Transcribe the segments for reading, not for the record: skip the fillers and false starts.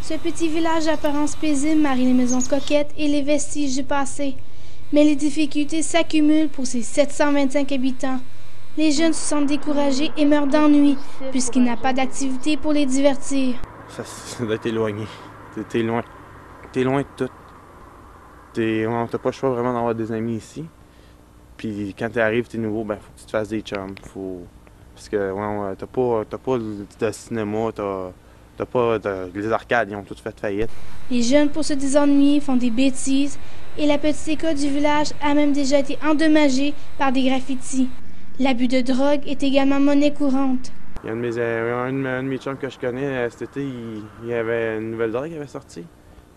Ce petit village d'apparence paisible marie les maisons coquettes et les vestiges du passé. Mais les difficultés s'accumulent pour ses 725 habitants. Les jeunes se sentent découragés et meurent d'ennui, puisqu'il n'y a pas d'activité pour les divertir. Ça doit être éloigné. T'es loin. T'es loin de tout. T'as pas le choix vraiment d'avoir des amis ici. Puis quand t'arrives, t'es nouveau, ben faut que tu te fasses des chums. Parce que ouais, t'as pas de cinéma, t'as pas les arcades, ils ont toutes fait faillite. Les jeunes, pour se désennuyer, font des bêtises et la petite école du village a même déjà été endommagée par des graffitis. L'abus de drogue est également monnaie courante. Il y a un de mes chums que je connais, cet été, il y avait une nouvelle drogue qui avait sorti,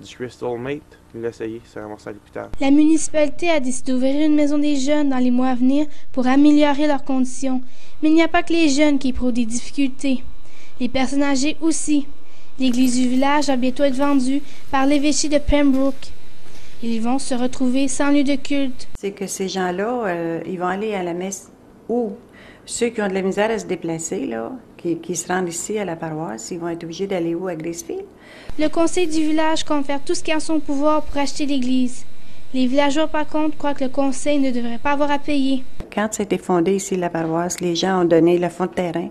du Crystal Mate. Il l'a essayé, c'est ramassé à l'hôpital. La municipalité a décidé d'ouvrir une maison des jeunes dans les mois à venir pour améliorer leurs conditions. Mais il n'y a pas que les jeunes qui éprouvent des difficultés. Les personnes âgées aussi. L'église du village va bientôt être vendue par l'évêché de Pembroke. Ils vont se retrouver sans lieu de culte. C'est que ces gens-là, ils vont aller à la messe ou ceux qui ont de la misère à se déplacer, là, qui se rendent ici à la paroisse, ils vont être obligés d'aller où à Gracefield? Le conseil du village compte faire tout ce qui est en son pouvoir pour acheter l'église. Les villageois, par contre, croient que le conseil ne devrait pas avoir à payer. Quand ça a été fondé ici, la paroisse, les gens ont donné le fonds de terrain,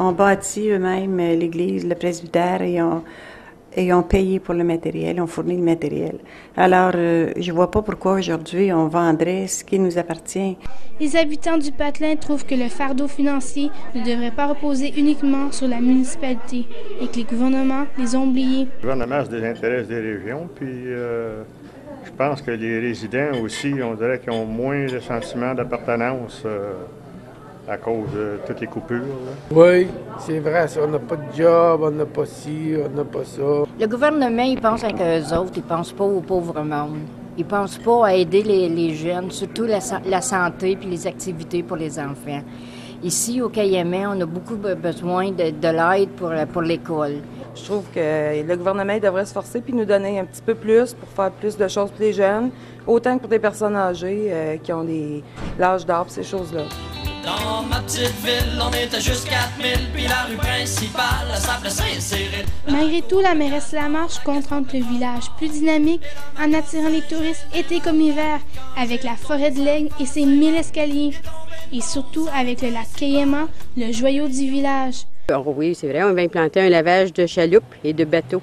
ont bâti eux-mêmes l'église, le presbytère et ont payé pour le matériel, ont fourni le matériel. Alors, je vois pas pourquoi aujourd'hui on vendrait ce qui nous appartient. Les habitants du Patelin trouvent que le fardeau financier ne devrait pas reposer uniquement sur la municipalité et que les gouvernements les ont oubliés. Le gouvernement se désintéresse des régions, puis je pense que les résidents aussi, on dirait qu'ils ont moins le sentiment d'appartenance à cause de toutes les coupures. Là. Oui, c'est vrai, ça. On n'a pas de job, on n'a pas ci, on n'a pas ça. Le gouvernement, il pense avec eux autres, il pense pas au pauvre monde. Il pense pas à aider les jeunes, surtout la santé puis les activités pour les enfants. Ici, au Cayamais, on a beaucoup besoin de l'aide pour l'école. Je trouve que le gouvernement devrait se forcer puis nous donner un petit peu plus pour faire plus de choses pour les jeunes, autant que pour des personnes âgées qui ont l'âge d'arbre, ces choses-là. Dans ma petite ville, on était juste 4000, puis la rue principale s'appelait Saint-Cyril. Malgré tout, la mairesse Lamarche compte rendre le village plus dynamique en attirant les touristes été comme hiver, avec la forêt de l'Aigle et ses 1000 escaliers. Et surtout avec le lac Cayamais, le joyau du village. Oui, c'est vrai, on va implanter un lavage de chaloupes et de bateaux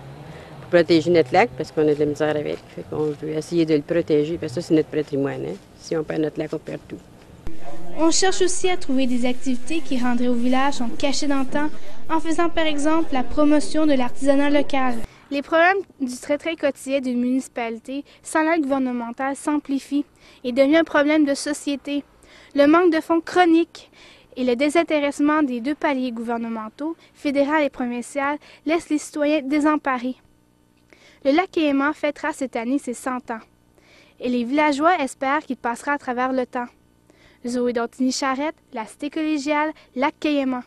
pour protéger notre lac, parce qu'on a de la misère avec. Fait qu'on veut essayer de le protéger, parce que ça, c'est notre patrimoine. Hein? Si on perd notre lac, on perd tout. On cherche aussi à trouver des activités qui rendraient au village son cachet d'antan, en faisant par exemple la promotion de l'artisanat local. Les problèmes du très quotidien d'une municipalité sans l'aide gouvernementale s'amplifient et devient un problème de société. Le manque de fonds chronique et le désintéressement des deux paliers gouvernementaux, fédéral et provincial, laissent les citoyens désemparés. Le lac Cayamais fêtera cette année ses 100 ans et les villageois espèrent qu'il passera à travers le temps. Zoé Dantigny-Charette, la Cité collégiale, lac Cayamais.